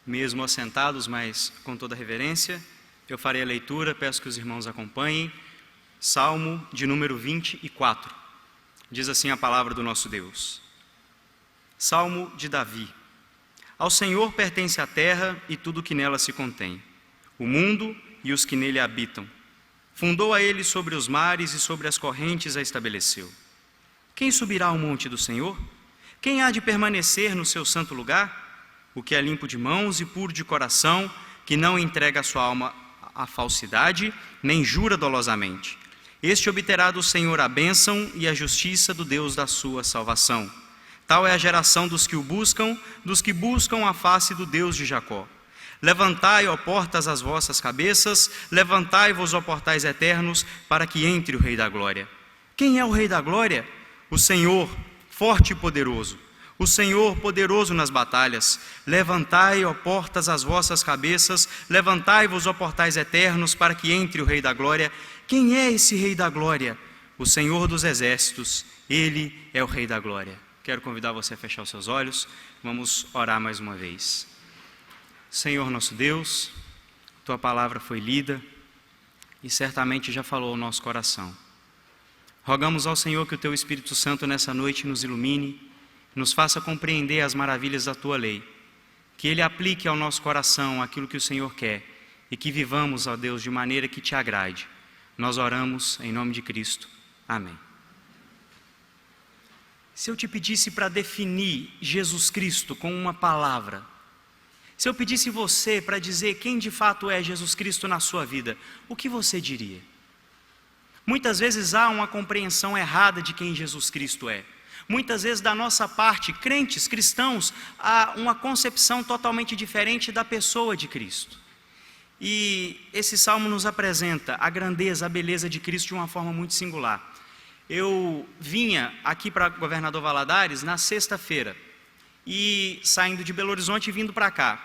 Mesmo assentados, mas com toda reverência, eu farei a leitura, peço que os irmãos acompanhem. Salmo de número 24. Diz assim a palavra do nosso Deus. Salmo de Davi. Ao Senhor pertence a terra e tudo que nela se contém, o mundo e os que nele habitam. Fundou a ele sobre os mares e sobre as correntes a estabeleceu. Quem subirá ao monte do Senhor? Quem há de permanecer no seu santo lugar? O que é limpo de mãos e puro de coração, que não entrega a sua alma à falsidade, nem jura dolosamente. Este obterá do Senhor a bênção e a justiça do Deus da sua salvação. Tal é a geração dos que o buscam, dos que buscam a face do Deus de Jacó. Levantai, ó portas, as vossas cabeças, levantai-vos, ó portais eternos, para que entre o Rei da Glória. Quem é o Rei da Glória? O Senhor, forte e poderoso. O Senhor, poderoso nas batalhas. Levantai, ó portas, as vossas cabeças, levantai-vos, ó portais eternos, para que entre o Rei da Glória. Quem é esse Rei da Glória? O Senhor dos Exércitos, Ele é o Rei da Glória. Quero convidar você a fechar os seus olhos, vamos orar mais uma vez. Senhor nosso Deus, Tua palavra foi lida e certamente já falou ao nosso coração. Rogamos ao Senhor que o Teu Espírito Santo nessa noite nos ilumine, nos faça compreender as maravilhas da Tua lei, que Ele aplique ao nosso coração aquilo que o Senhor quer e que vivamos, ó Deus, de maneira que Te agrade. Nós oramos em nome de Cristo. Amém. Se eu te pedisse para definir Jesus Cristo com uma palavra, se eu pedisse você para dizer quem de fato é Jesus Cristo na sua vida, o que você diria? Muitas vezes há uma compreensão errada de quem Jesus Cristo é. Muitas vezes da nossa parte, crentes, cristãos, há uma concepção totalmente diferente da pessoa de Cristo. E esse salmo nos apresenta a grandeza, a beleza de Cristo de uma forma muito singular. Eu vinha aqui para Governador Valadares na sexta-feira e saindo de Belo Horizonte e vindo para cá.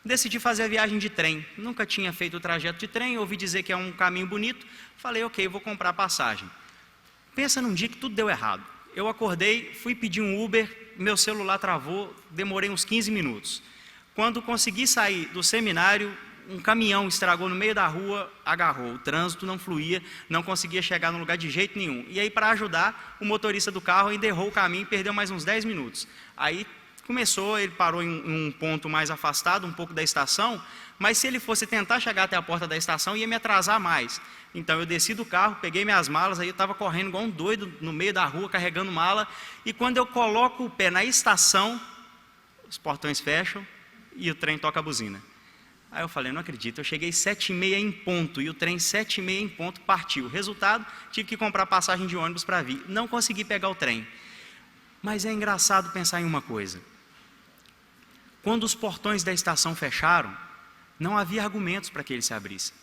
Decidi fazer a viagem de trem, nunca tinha feito o trajeto de trem, ouvi dizer que é um caminho bonito, falei, ok, vou comprar a passagem. Pensa num dia que tudo deu errado. Eu acordei, fui pedir um Uber, meu celular travou, demorei uns 15 minutos. Quando consegui sair do seminário, um caminhão estragou no meio da rua, agarrou, o trânsito não fluía, não conseguia chegar no lugar de jeito nenhum. E aí, para ajudar, o motorista do carro ainda errou o caminho e perdeu mais uns 10 minutos. Aí começou, ele parou em um ponto mais afastado, um pouco da estação, mas se ele fosse tentar chegar até a porta da estação, ia me atrasar mais. Então eu desci do carro, peguei minhas malas, aí eu estava correndo igual um doido no meio da rua, carregando mala, e quando eu coloco o pé na estação, os portões fecham e o trem toca a buzina. Aí eu falei, não acredito, eu cheguei 7h30 em ponto, e o trem 7h30 em ponto partiu. Resultado, tive que comprar passagem de ônibus para vir, não consegui pegar o trem. Mas é engraçado pensar em uma coisa. Quando os portões da estação fecharam, não havia argumentos para que eles se abrissem.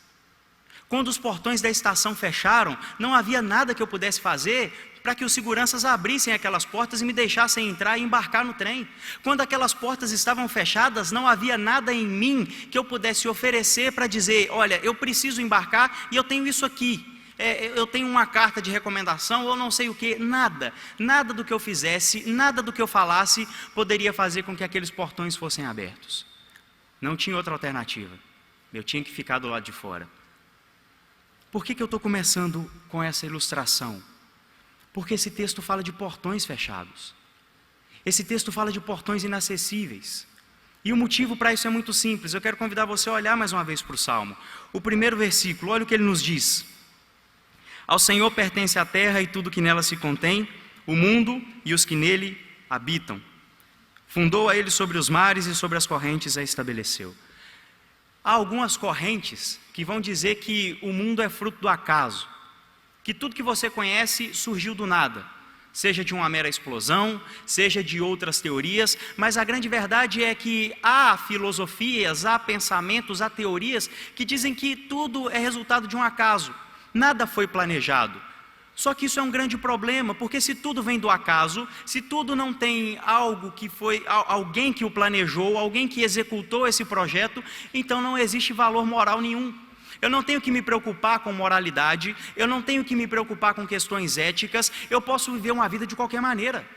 Quando os portões da estação fecharam, não havia nada que eu pudesse fazer para que os seguranças abrissem aquelas portas e me deixassem entrar e embarcar no trem. Quando aquelas portas estavam fechadas, não havia nada em mim que eu pudesse oferecer para dizer, olha, eu preciso embarcar e eu tenho isso aqui. Eu tenho uma carta de recomendação, ou não sei o que, nada do que eu fizesse, nada do que eu falasse poderia fazer com que aqueles portões fossem abertos. Não tinha outra alternativa, eu tinha que ficar do lado de fora. Por que eu estou começando com essa ilustração? Porque esse texto fala de portões fechados, esse texto fala de portões inacessíveis, e o motivo para isso é muito simples. Eu quero convidar você a olhar mais uma vez para o Salmo. O primeiro versículo, olha o que ele nos diz. Ao Senhor pertence a terra e tudo que nela se contém, o mundo e os que nele habitam. Fundou a ele sobre os mares e sobre as correntes a estabeleceu. Há algumas correntes que vão dizer que o mundo é fruto do acaso, que tudo que você conhece surgiu do nada, seja de uma mera explosão, seja de outras teorias, mas a grande verdade é que há filosofias, há pensamentos, há teorias que dizem que tudo é resultado de um acaso. Nada foi planejado. Só que isso é um grande problema, porque se tudo vem do acaso, se tudo não tem algo que foi, alguém que o planejou, alguém que executou esse projeto, então não existe valor moral nenhum. Eu não tenho que me preocupar com moralidade, eu não tenho que me preocupar com questões éticas, eu posso viver uma vida de qualquer maneira.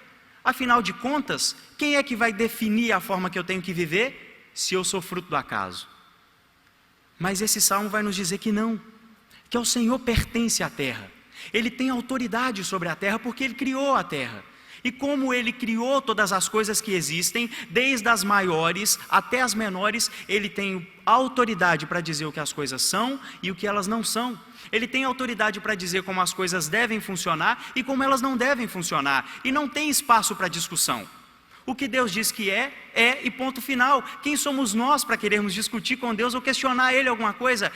Afinal de contas, quem é que vai definir a forma que eu tenho que viver? se eu sou fruto do acaso. Mas esse salmo vai nos dizer que não, que ao Senhor pertence a terra. Ele tem autoridade sobre a terra porque Ele criou a terra. E como Ele criou todas as coisas que existem, desde as maiores até as menores, Ele tem autoridade para dizer o que as coisas são e o que elas não são. Ele tem autoridade para dizer como as coisas devem funcionar e como elas não devem funcionar. E não tem espaço para discussão. O que Deus diz que é e ponto final. Quem somos nós para querermos discutir com Deus ou questionar Ele alguma coisa?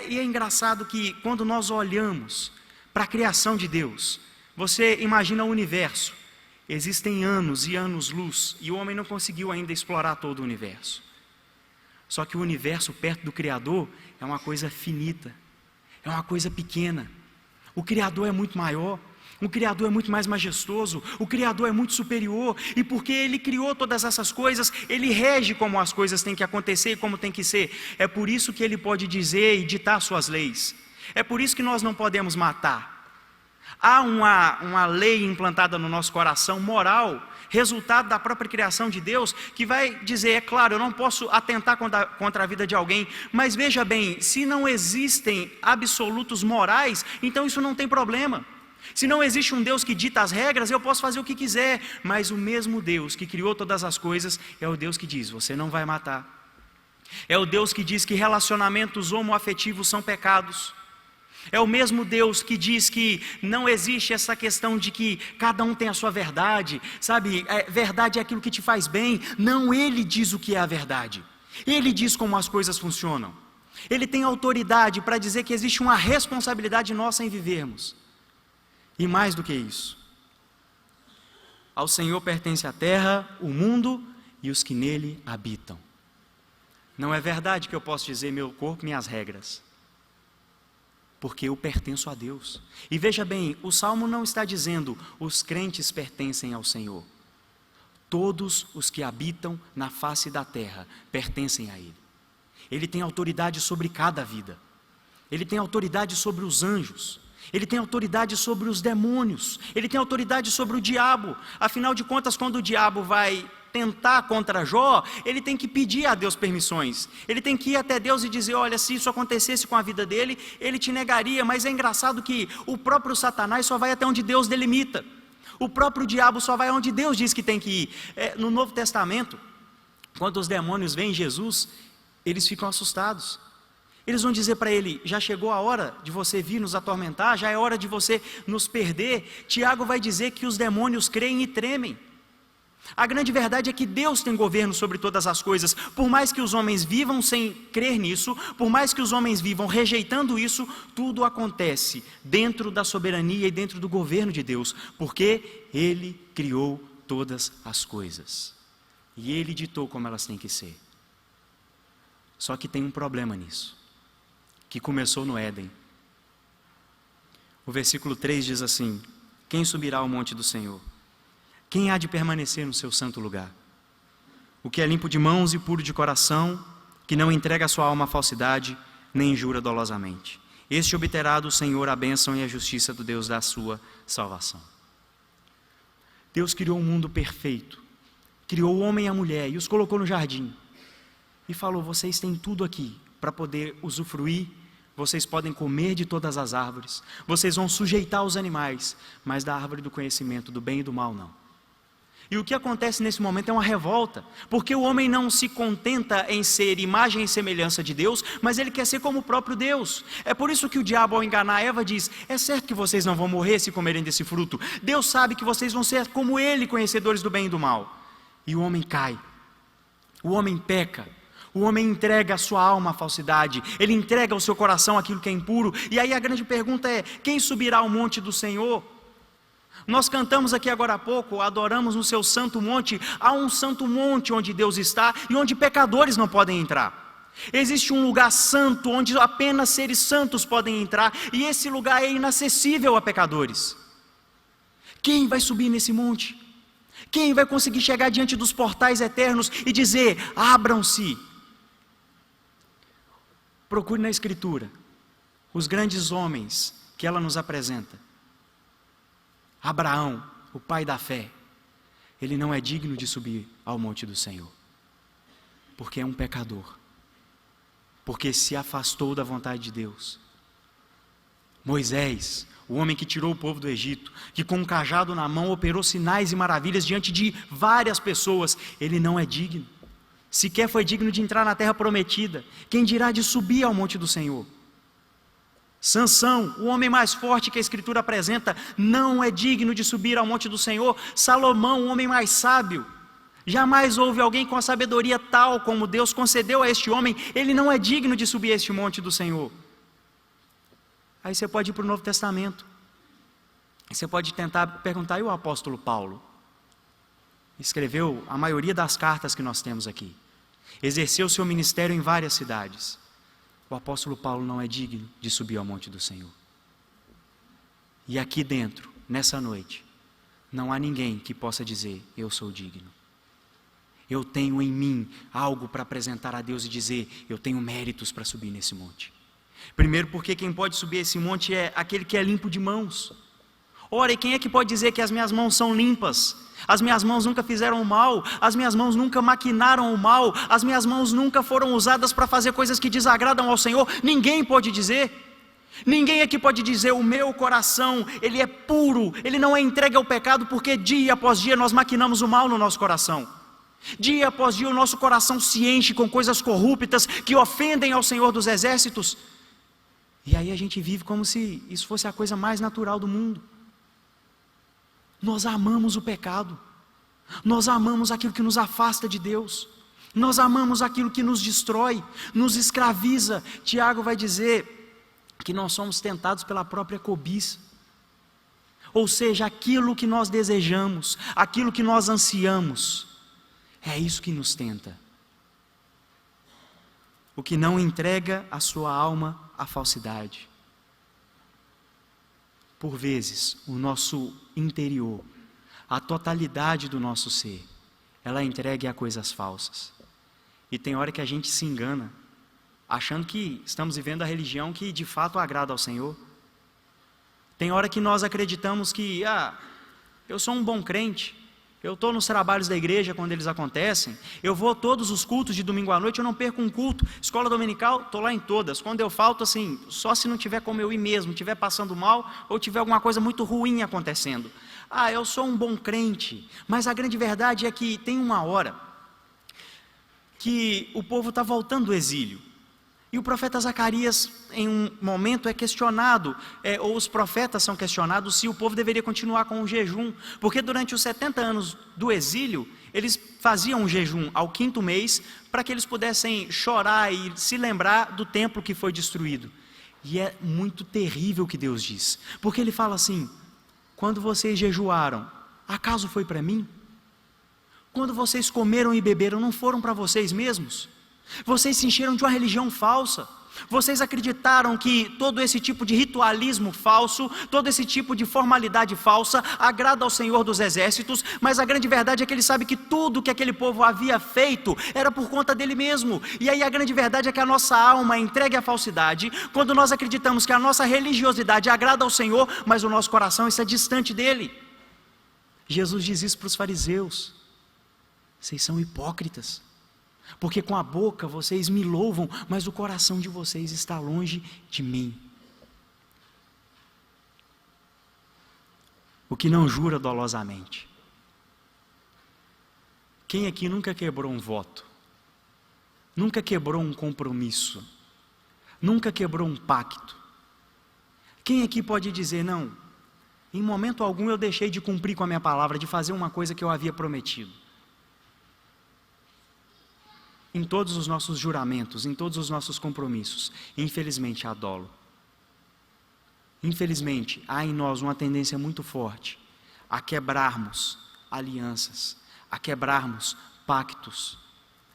E é engraçado que quando nós olhamos para a criação de Deus, você imagina o universo. Existem anos e anos-luz, e o homem não conseguiu ainda explorar todo o universo. Só que o universo perto do Criador é uma coisa finita, é uma coisa pequena. O Criador é muito maior, o Criador é muito mais majestoso, o Criador é muito superior, e porque Ele criou todas essas coisas, Ele rege como as coisas têm que acontecer e como tem que ser. É por isso que Ele pode dizer e ditar suas leis. É por isso que nós não podemos matar. Há uma lei implantada no nosso coração, moral, resultado da própria criação de Deus, que vai dizer, é claro, eu não posso atentar contra a vida de alguém, mas veja bem, se não existem absolutos morais, então isso não tem problema. Se não existe um Deus que dita as regras, eu posso fazer o que quiser, mas o mesmo Deus que criou todas as coisas, é o Deus que diz, você não vai matar. É o Deus que diz que relacionamentos homoafetivos são pecados. É o mesmo Deus que diz que não existe essa questão de que cada um tem a sua verdade, sabe? Verdade é aquilo que te faz bem. Não, Ele diz o que é a verdade. Ele diz como as coisas funcionam. Ele tem autoridade para dizer que existe uma responsabilidade nossa em vivermos. E mais do que isso, ao Senhor pertence a terra, o mundo e os que nele habitam. Não é verdade que eu posso dizer meu corpo, minhas regras. Porque eu pertenço a Deus. E veja bem, o Salmo não está dizendo os crentes pertencem ao Senhor. Todos os que habitam na face da terra pertencem a Ele. Ele tem autoridade sobre cada vida. Ele tem autoridade sobre os anjos. Ele tem autoridade sobre os demônios. Ele tem autoridade sobre o diabo. Afinal de contas, quando o diabo vai tentar contra Jó, ele tem que pedir a Deus permissões. Ele tem que ir até Deus e dizer, olha, se isso acontecesse com a vida dele, ele te negaria. Mas é engraçado que o próprio Satanás só vai até onde Deus delimita. O próprio diabo só vai onde Deus diz que tem que ir. No Novo Testamento, quando os demônios veem Jesus, eles ficam assustados. Eles vão dizer para ele, já chegou a hora de você vir nos atormentar, já é hora de você nos perder. Tiago vai dizer que os demônios creem e tremem. A grande verdade é que Deus tem governo sobre todas as coisas. Por mais que os homens vivam sem crer nisso, por mais que os homens vivam rejeitando isso, tudo acontece dentro da soberania e dentro do governo de Deus, porque Ele criou todas as coisas e Ele ditou como elas têm que ser. Só que tem um problema nisso, que começou no Éden. O versículo 3 diz assim: quem subirá ao monte do Senhor? Quem há de permanecer no seu santo lugar? O que é limpo de mãos e puro de coração, que não entrega a sua alma à falsidade, nem jura dolosamente. Este obterá do Senhor a bênção e a justiça do Deus da sua salvação. Deus criou um mundo perfeito, criou o homem e a mulher e os colocou no jardim. E falou, vocês têm tudo aqui para poder usufruir, vocês podem comer de todas as árvores, vocês vão sujeitar os animais, mas da árvore do conhecimento do bem e do mal não. E o que acontece nesse momento é uma revolta, porque o homem não se contenta em ser imagem e semelhança de Deus, mas ele quer ser como o próprio Deus. É por isso que o diabo, ao enganar Eva, diz, é certo que vocês não vão morrer se comerem desse fruto. Deus sabe que vocês vão ser como Ele, conhecedores do bem e do mal. E o homem cai, o homem peca, o homem entrega a sua alma à falsidade, ele entrega ao seu coração aquilo que é impuro. E aí a grande pergunta é, quem subirá ao monte do Senhor? Nós cantamos aqui agora há pouco, adoramos no seu santo monte. Há um santo monte onde Deus está e onde pecadores não podem entrar. Existe um lugar santo onde apenas seres santos podem entrar, e esse lugar é inacessível a pecadores. Quem vai subir nesse monte? Quem vai conseguir chegar diante dos portais eternos e dizer, abram-se? Procure na Escritura os grandes homens que ela nos apresenta. Abraão, o pai da fé, ele não é digno de subir ao monte do Senhor. Porque é um pecador. Porque se afastou da vontade de Deus. Moisés, o homem que tirou o povo do Egito, que com um cajado na mão operou sinais e maravilhas diante de várias pessoas, ele não é digno. Sequer foi digno de entrar na terra prometida. Quem dirá de subir ao monte do Senhor? Sansão, o homem mais forte que a Escritura apresenta, não é digno de subir ao monte do Senhor. Salomão, o homem mais sábio, jamais houve alguém com a sabedoria tal como Deus concedeu a este homem. Ele não é digno de subir a este monte do Senhor. Aí você pode ir para o Novo Testamento. Você pode tentar perguntar, e o apóstolo Paulo? Escreveu a maioria das cartas que nós temos aqui. Exerceu seu ministério em várias cidades. O apóstolo Paulo não é digno de subir ao monte do Senhor. E aqui dentro, nessa noite, não há ninguém que possa dizer, eu sou digno. Eu tenho em mim algo para apresentar a Deus e dizer, eu tenho méritos para subir nesse monte. Primeiro porque quem pode subir esse monte é aquele que é limpo de mãos. Ora, e quem é que pode dizer que as minhas mãos são limpas? As minhas mãos nunca fizeram o mal, as minhas mãos nunca maquinaram o mal, as minhas mãos nunca foram usadas para fazer coisas que desagradam ao Senhor. Ninguém pode dizer. Ninguém aqui pode dizer, o meu coração, ele é puro, ele não é entregue ao pecado, porque dia após dia nós maquinamos o mal no nosso coração. Dia após dia o nosso coração se enche com coisas corruptas que ofendem ao Senhor dos Exércitos. E aí a gente vive como se isso fosse a coisa mais natural do mundo. Nós amamos o pecado, nós amamos aquilo que nos afasta de Deus, nós amamos aquilo que nos destrói, nos escraviza. Tiago vai dizer que nós somos tentados pela própria cobiça, ou seja, aquilo que nós desejamos, aquilo que nós ansiamos, é isso que nos tenta. O que não entrega a sua alma à falsidade. Por vezes, o nosso interior, a totalidade do nosso ser, ela é entregue a coisas falsas. E tem hora que a gente se engana, achando que estamos vivendo a religião que de fato agrada ao Senhor. Tem hora que nós acreditamos que, eu sou um bom crente, eu estou nos trabalhos da igreja quando eles acontecem, eu vou a todos os cultos de domingo à noite, eu não perco um culto, escola dominical, estou lá em todas. Quando eu falto, assim, só se não tiver como eu ir mesmo, estiver passando mal, ou tiver alguma coisa muito ruim acontecendo. Eu sou um bom crente, mas a grande verdade é que tem uma hora que o povo está voltando do exílio. E o profeta Zacarias, em um momento, é questionado, ou os profetas são questionados, se o povo deveria continuar com o jejum, porque durante os 70 anos do exílio, eles faziam um jejum ao 5º mês, para que eles pudessem chorar e se lembrar do templo que foi destruído. E é muito terrível o que Deus diz, porque Ele fala assim, quando vocês jejuaram, acaso foi para mim? Quando vocês comeram e beberam, não foram para vocês mesmos? Vocês se encheram de uma religião falsa. Vocês acreditaram que todo esse tipo de ritualismo falso, todo esse tipo de formalidade falsa agrada ao Senhor dos Exércitos, mas a grande verdade é que Ele sabe que tudo que aquele povo havia feito era por conta dele mesmo. E aí a grande verdade é que a nossa alma é entregue à falsidade quando nós acreditamos que a nossa religiosidade agrada ao Senhor, mas o nosso coração está distante dele. Jesus diz isso para os fariseus: vocês são hipócritas, porque com a boca vocês me louvam, mas o coração de vocês está longe de mim. O que não jura dolosamente. Quem aqui nunca quebrou um voto? Nunca quebrou um compromisso? Nunca quebrou um pacto? Quem aqui pode dizer, não, em momento algum eu deixei de cumprir com a minha palavra, de fazer uma coisa que eu havia prometido? Em todos os nossos juramentos, em todos os nossos compromissos, infelizmente há dolo. Infelizmente, há em nós uma tendência muito forte a quebrarmos alianças, a quebrarmos pactos,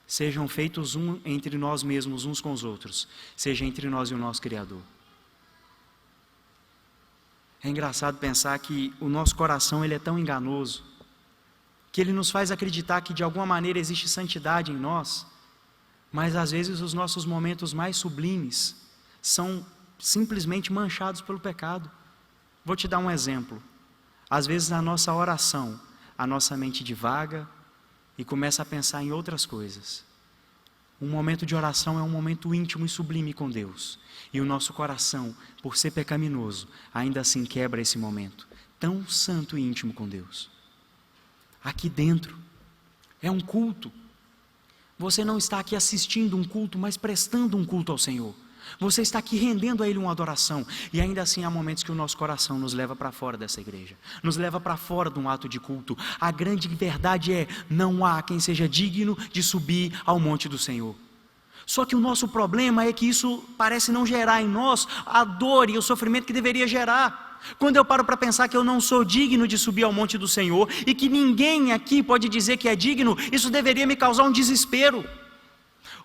sejam feitos entre nós mesmos, uns com os outros, seja entre nós e o nosso Criador. É engraçado pensar que o nosso coração ele é tão enganoso, que ele nos faz acreditar que de alguma maneira existe santidade em nós, mas às vezes os nossos momentos mais sublimes são simplesmente manchados pelo pecado. Vou te dar um exemplo. Às vezes na nossa oração, a nossa mente divaga e começa a pensar em outras coisas. Um momento de oração é um momento íntimo e sublime com Deus. E o nosso coração, por ser pecaminoso, ainda assim quebra esse momento tão santo e íntimo com Deus. Aqui dentro é um culto. Você não está aqui assistindo um culto, mas prestando um culto ao Senhor. Você está aqui rendendo a Ele uma adoração. E ainda assim há momentos que o nosso coração nos leva para fora dessa igreja, nos leva para fora de um ato de culto. A grande verdade é: não há quem seja digno de subir ao monte do Senhor. Só que o nosso problema é que isso parece não gerar em nós a dor e o sofrimento que deveria gerar. Quando eu paro para pensar que eu não sou digno de subir ao monte do Senhor e que ninguém aqui pode dizer que é digno, isso deveria me causar um desespero.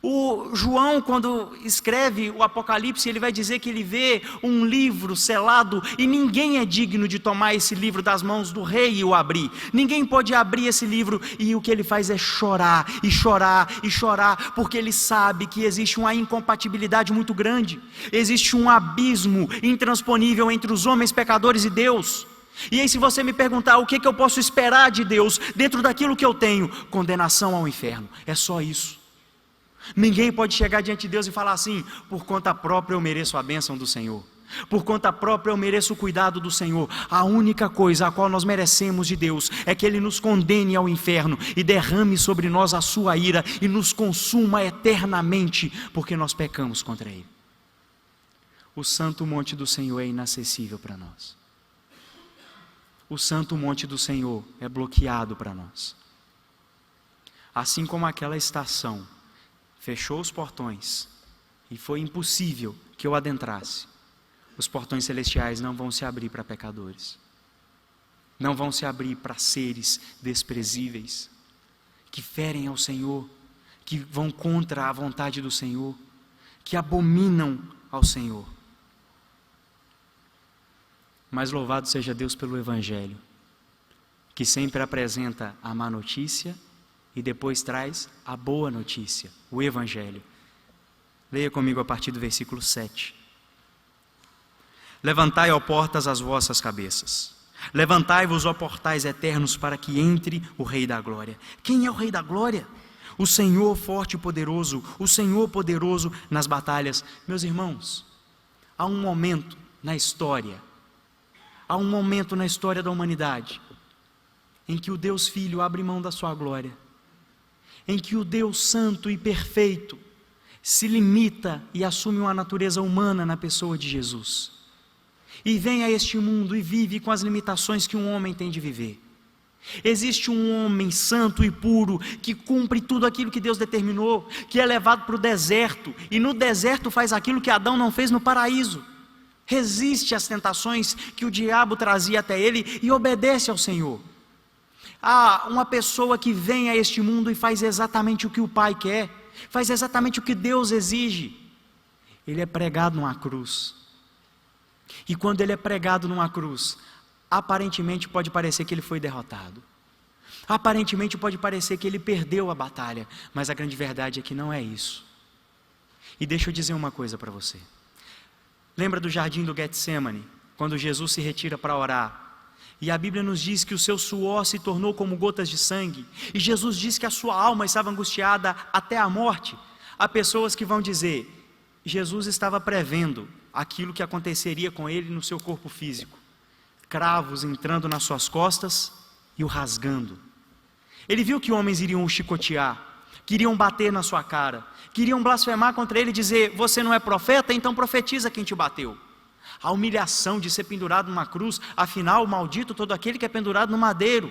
O João, quando escreve o Apocalipse, ele vai dizer que ele vê um livro selado e ninguém é digno de tomar esse livro das mãos do rei e o abrir. Ninguém pode abrir esse livro, e o que ele faz é chorar e chorar e chorar, porque ele sabe que existe uma incompatibilidade muito grande, existe um abismo intransponível entre os homens pecadores e Deus. E aí, se você me perguntar o que eu posso esperar de Deus dentro daquilo que eu tenho, condenação ao inferno, é só isso. Ninguém pode chegar diante de Deus e falar assim: por conta própria eu mereço a bênção do Senhor, por conta própria eu mereço o cuidado do Senhor. A única coisa a qual nós merecemos de Deus é que Ele nos condene ao inferno e derrame sobre nós a sua ira e nos consuma eternamente, porque nós pecamos contra Ele. O santo monte do Senhor é inacessível para nós. O santo monte do Senhor é bloqueado para nós. Assim como aquela estação fechou os portões e foi impossível que eu adentrasse, os portões celestiais não vão se abrir para pecadores, não vão se abrir para seres desprezíveis, que ferem ao Senhor, que vão contra a vontade do Senhor, que abominam ao Senhor. Mas louvado seja Deus pelo Evangelho, que sempre apresenta a má notícia e depois traz a boa notícia, o Evangelho. Leia comigo a partir do versículo 7. Levantai, ó portas, as vossas cabeças. Levantai-vos, ó portais eternos, para que entre o Rei da Glória. Quem é o Rei da Glória? O Senhor forte e poderoso, o Senhor poderoso nas batalhas. Meus irmãos, há um momento na história, da humanidade, em que o Deus Filho abre mão da sua glória, em que o Deus Santo e Perfeito se limita e assume uma natureza humana na pessoa de Jesus, e vem a este mundo e vive com as limitações que um homem tem de viver. Existe um homem santo e puro que cumpre tudo aquilo que Deus determinou, que é levado para o deserto, e no deserto faz aquilo que Adão não fez no paraíso. Resiste às tentações que o diabo trazia até ele e obedece ao Senhor. Há uma pessoa que vem a este mundo e faz exatamente o que o Pai quer, faz exatamente o que Deus exige. Ele é pregado numa cruz. E quando ele é pregado numa cruz, aparentemente pode parecer que ele foi derrotado. Aparentemente pode parecer que ele perdeu a batalha, mas a grande verdade é que não é isso. E deixa eu dizer uma coisa para você. Lembra do jardim do Getsêmani, quando Jesus se retira para orar? E a Bíblia nos diz que o seu suor se tornou como gotas de sangue. E Jesus diz que a sua alma estava angustiada até a morte. Há pessoas que vão dizer: Jesus estava prevendo aquilo que aconteceria com ele no seu corpo físico. Cravos entrando nas suas costas e o rasgando. Ele viu que homens iriam o chicotear, queriam bater na sua cara, queriam blasfemar contra ele e dizer: você não é profeta, então profetiza quem te bateu. A humilhação de ser pendurado numa cruz, afinal, maldito todo aquele que é pendurado no madeiro.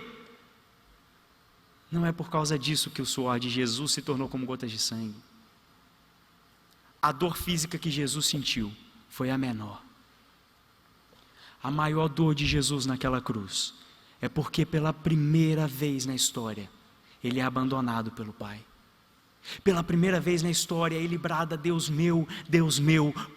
Não é por causa disso que o suor de Jesus se tornou como gotas de sangue. A dor física que Jesus sentiu foi a menor. A maior dor de Jesus naquela cruz é porque pela primeira vez na história ele é abandonado pelo Pai. Pela primeira vez na história ele brada: Deus meu,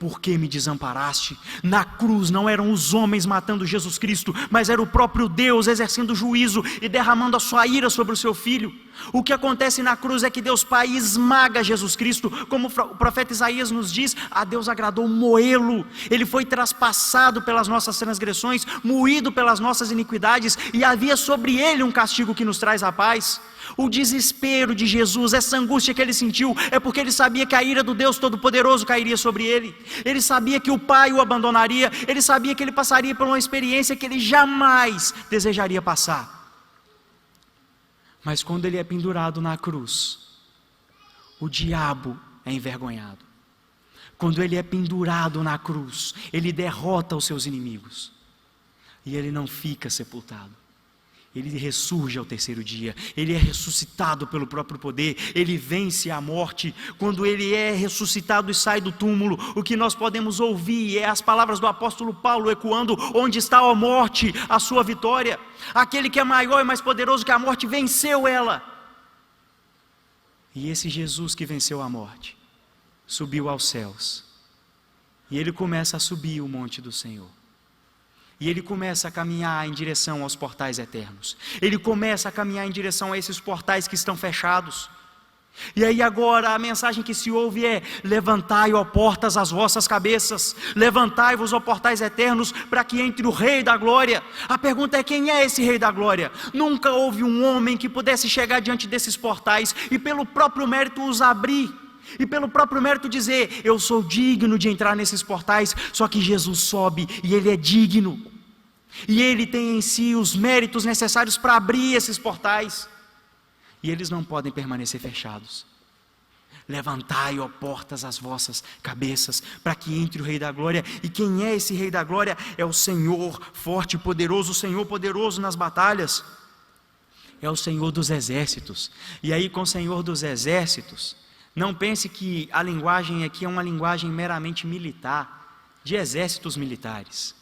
por que me desamparaste? Na cruz não eram os homens matando Jesus Cristo, mas era o próprio Deus exercendo juízo e derramando a sua ira sobre o seu Filho. O que acontece na cruz é que Deus Pai esmaga Jesus Cristo, como o profeta Isaías nos diz: a Deus agradou moê-lo. Ele foi traspassado pelas nossas transgressões, moído pelas nossas iniquidades, e havia sobre ele um castigo que nos traz a paz. O desespero de Jesus, essa angústia que ele sentiu, é porque ele sabia que a ira do Deus Todo-Poderoso cairia sobre ele. Ele sabia que o Pai o abandonaria. Ele sabia que ele passaria por uma experiência que ele jamais desejaria passar. Mas quando ele é pendurado na cruz, o diabo é envergonhado. Quando ele é pendurado na cruz, ele derrota os seus inimigos. E ele não fica sepultado. Ele ressurge ao terceiro dia. Ele é ressuscitado pelo próprio poder. Ele vence a morte. Quando ele é ressuscitado e sai do túmulo, o que nós podemos ouvir é as palavras do apóstolo Paulo ecoando: onde está a morte, a sua vitória? Aquele que é maior e mais poderoso que a morte venceu ela. E esse Jesus que venceu a morte subiu aos céus. E ele começa a subir o monte do Senhor. E ele começa a caminhar em direção aos portais eternos. Ele começa a caminhar em direção a esses portais que estão fechados. E aí agora a mensagem que se ouve é: levantai, ó portas, as vossas cabeças. Levantai-vos, ó portais eternos, para que entre o Rei da Glória. A pergunta é: quem é esse Rei da Glória? Nunca houve um homem que pudesse chegar diante desses portais e pelo próprio mérito os abrir. E pelo próprio mérito dizer: eu sou digno de entrar nesses portais. Só que Jesus sobe e ele é digno. E ele tem em si os méritos necessários para abrir esses portais. E eles não podem permanecer fechados. Levantai, ó portas, as vossas cabeças, para que entre o Rei da Glória. E quem é esse Rei da Glória? É o Senhor forte e poderoso, o Senhor poderoso nas batalhas. É o Senhor dos exércitos. E aí, com o Senhor dos exércitos, não pense que a linguagem aqui é uma linguagem meramente militar, de exércitos militares.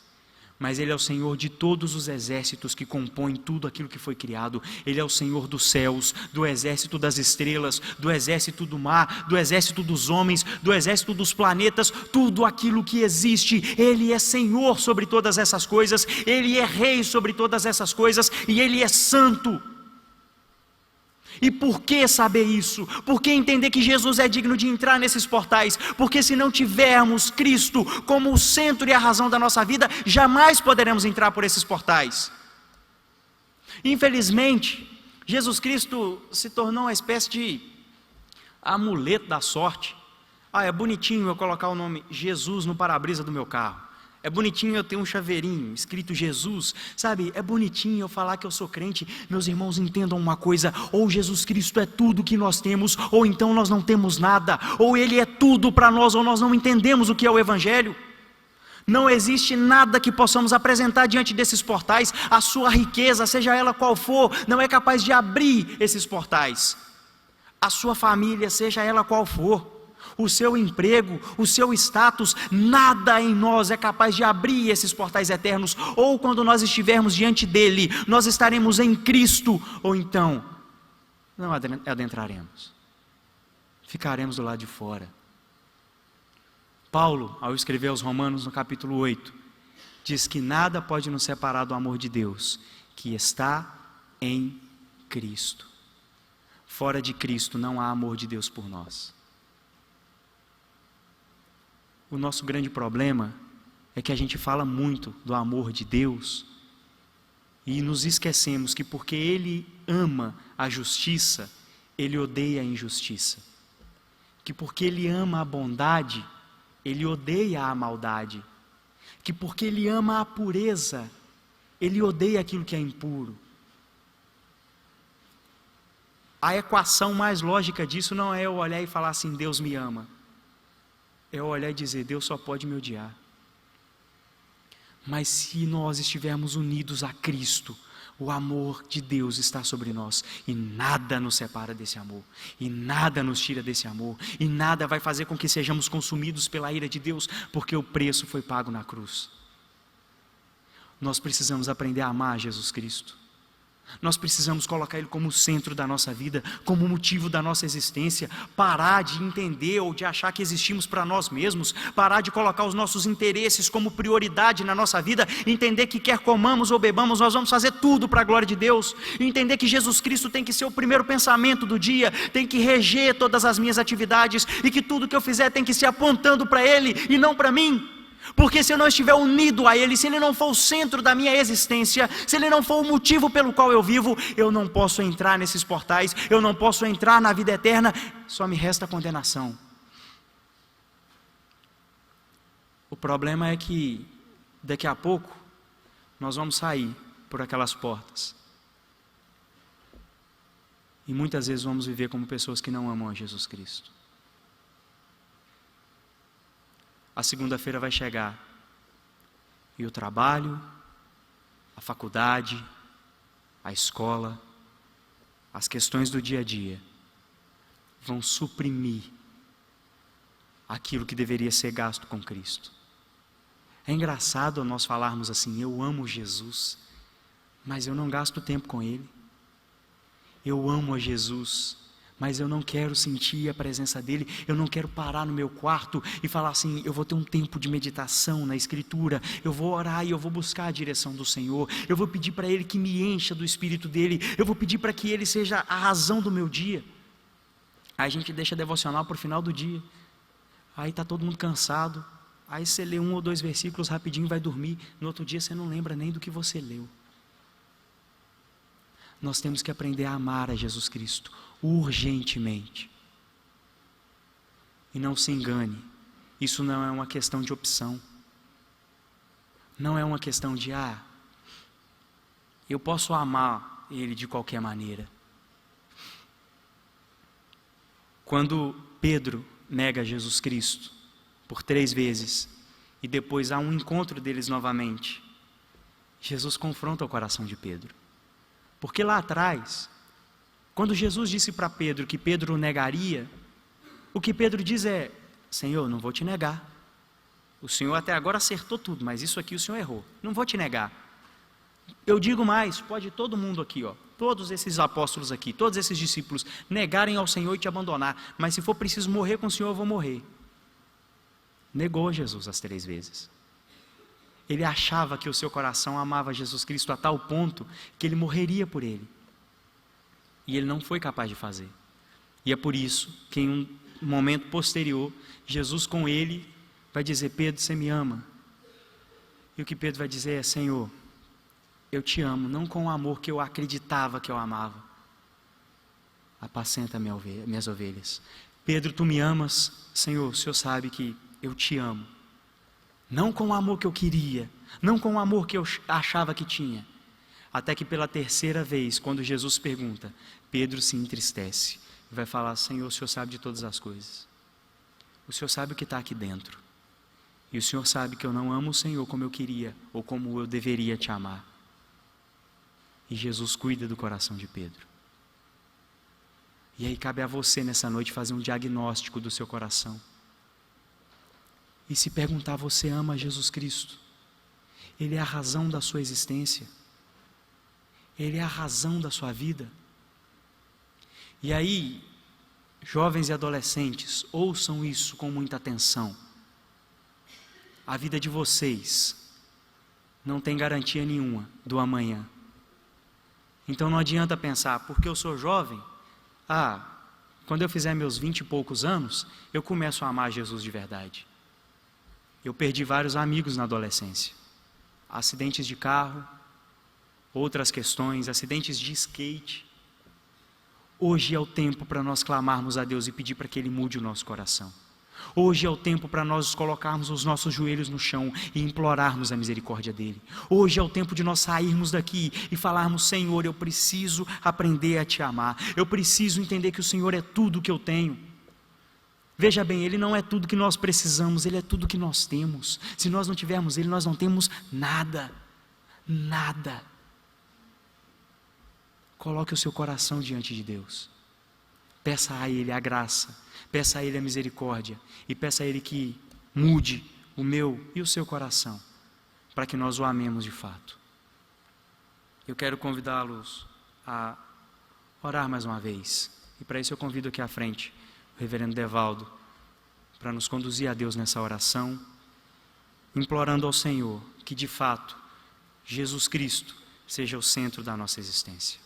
Mas Ele é o Senhor de todos os exércitos que compõem tudo aquilo que foi criado. Ele é o Senhor dos céus, do exército das estrelas, do exército do mar, do exército dos homens, do exército dos planetas, tudo aquilo que existe. Ele é Senhor sobre todas essas coisas, Ele é Rei sobre todas essas coisas, e Ele é santo. E por que saber isso? Por que entender que Jesus é digno de entrar nesses portais? Porque se não tivermos Cristo como o centro e a razão da nossa vida, jamais poderemos entrar por esses portais. Infelizmente, Jesus Cristo se tornou uma espécie de amuleto da sorte. É bonitinho eu colocar o nome Jesus no para-brisa do meu carro. É bonitinho eu ter um chaveirinho escrito Jesus, sabe? É bonitinho eu falar que eu sou crente. Meus irmãos, entendam uma coisa: ou Jesus Cristo é tudo que nós temos, ou então nós não temos nada. Ou Ele é tudo para nós, ou nós não entendemos o que é o Evangelho. Não existe nada que possamos apresentar diante desses portais. A sua riqueza, seja ela qual for, não é capaz de abrir esses portais. A sua família, seja ela qual for, o seu emprego, o seu status, nada em nós é capaz de abrir esses portais eternos. Ou quando nós estivermos diante dele, nós estaremos em Cristo, ou então não adentraremos, ficaremos do lado de fora. Paulo, ao escrever aos Romanos no capítulo 8, diz que nada pode nos separar do amor de Deus, que está em Cristo. Fora de Cristo não há amor de Deus por nós. O nosso grande problema é que a gente fala muito do amor de Deus e nos esquecemos que porque Ele ama a justiça, Ele odeia a injustiça. Que porque Ele ama a bondade, Ele odeia a maldade. Que porque Ele ama a pureza, Ele odeia aquilo que é impuro. A equação mais lógica disso não é eu olhar e falar assim: Deus me ama. É olhar e dizer: Deus só pode me odiar. Mas se nós estivermos unidos a Cristo, o amor de Deus está sobre nós, e nada nos separa desse amor, e nada nos tira desse amor, e nada vai fazer com que sejamos consumidos pela ira de Deus, porque o preço foi pago na cruz. Nós precisamos aprender a amar Jesus Cristo. Nós precisamos colocar Ele como o centro da nossa vida, como o motivo da nossa existência. Parar de entender ou de achar que existimos para nós mesmos. Parar de colocar os nossos interesses como prioridade na nossa vida. Entender que quer comamos ou bebamos, nós vamos fazer tudo para a glória de Deus. Entender que Jesus Cristo tem que ser o primeiro pensamento do dia, tem que reger todas as minhas atividades, e que tudo que eu fizer tem que ser apontando para Ele e não para mim. Porque se eu não estiver unido a Ele, se Ele não for o centro da minha existência, se Ele não for o motivo pelo qual eu vivo, eu não posso entrar nesses portais, eu não posso entrar na vida eterna, só me resta condenação. O problema é que daqui a pouco nós vamos sair por aquelas portas. E muitas vezes vamos viver como pessoas que não amam a Jesus Cristo. A segunda-feira vai chegar e o trabalho, a faculdade, a escola, as questões do dia a dia vão suprimir aquilo que deveria ser gasto com Cristo. É engraçado nós falarmos assim: eu amo Jesus, mas eu não gasto tempo com Ele. Eu amo a Jesus, mas eu não quero sentir a presença dEle, eu não quero parar no meu quarto e falar assim: eu vou ter um tempo de meditação na Escritura, eu vou orar e eu vou buscar a direção do Senhor, eu vou pedir para Ele que me encha do Espírito dEle, eu vou pedir para que Ele seja a razão do meu dia. Aí a gente deixa devocional para o final do dia, aí está todo mundo cansado, aí você lê 1 ou 2 versículos rapidinho e vai dormir, no outro dia você não lembra nem do que você leu. Nós temos que aprender a amar a Jesus Cristo urgentemente. E não se engane, isso não é uma questão de opção. Não é uma questão de, eu posso amar Ele de qualquer maneira. Quando Pedro nega Jesus Cristo por 3 vezes, e depois há um encontro deles novamente, Jesus confronta o coração de Pedro. Porque lá atrás, quando Jesus disse para Pedro que Pedro o negaria, o que Pedro diz é: Senhor, não vou te negar. O Senhor até agora acertou tudo, mas isso aqui o Senhor errou. Não vou te negar. Eu digo mais, pode todo mundo aqui, todos esses apóstolos aqui, todos esses discípulos, negarem ao Senhor e te abandonar, mas se for preciso morrer com o Senhor, eu vou morrer. Negou Jesus as 3 vezes. Ele achava que o seu coração amava Jesus Cristo a tal ponto que ele morreria por Ele. E ele não foi capaz de fazer. E é por isso que em um momento posterior, Jesus com ele vai dizer: Pedro, você me ama? E o que Pedro vai dizer é: Senhor, eu te amo, não com o amor que eu acreditava que eu amava. Apacenta minhas ovelhas. Pedro, tu me amas? Senhor, o Senhor sabe que eu te amo. Não com o amor que eu queria, não com o amor que eu achava que tinha. Até que pela 3ª vez, quando Jesus pergunta, Pedro se entristece e vai falar: Senhor, o Senhor sabe de todas as coisas. O Senhor sabe o que está aqui dentro. E o Senhor sabe que eu não amo o Senhor como eu queria ou como eu deveria te amar. E Jesus cuida do coração de Pedro. E aí cabe a você nessa noite fazer um diagnóstico do seu coração. E se perguntar: você ama Jesus Cristo? Ele é a razão da sua existência? Ele é a razão da sua vida? E aí, jovens e adolescentes, ouçam isso com muita atenção. A vida de vocês não tem garantia nenhuma do amanhã. Então não adianta pensar: porque eu sou jovem, quando eu fizer meus 20 e poucos anos, eu começo a amar Jesus de verdade. Eu perdi vários amigos na adolescência. Acidentes de carro, outras questões, acidentes de skate. Hoje é o tempo para nós clamarmos a Deus e pedir para que Ele mude o nosso coração. Hoje é o tempo para nós colocarmos os nossos joelhos no chão e implorarmos a misericórdia dEle. Hoje é o tempo de nós sairmos daqui e falarmos: Senhor, eu preciso aprender a te amar. Eu preciso entender que o Senhor é tudo que eu tenho. Veja bem, Ele não é tudo que nós precisamos, Ele é tudo que nós temos. Se nós não tivermos Ele, nós não temos nada. Nada. Coloque o seu coração diante de Deus. Peça a Ele a graça, peça a Ele a misericórdia e peça a Ele que mude o meu e o seu coração, para que nós o amemos de fato. Eu quero convidá-los a orar mais uma vez. E para isso eu convido aqui à frente o reverendo Devaldo, para nos conduzir a Deus nessa oração, implorando ao Senhor que de fato Jesus Cristo seja o centro da nossa existência.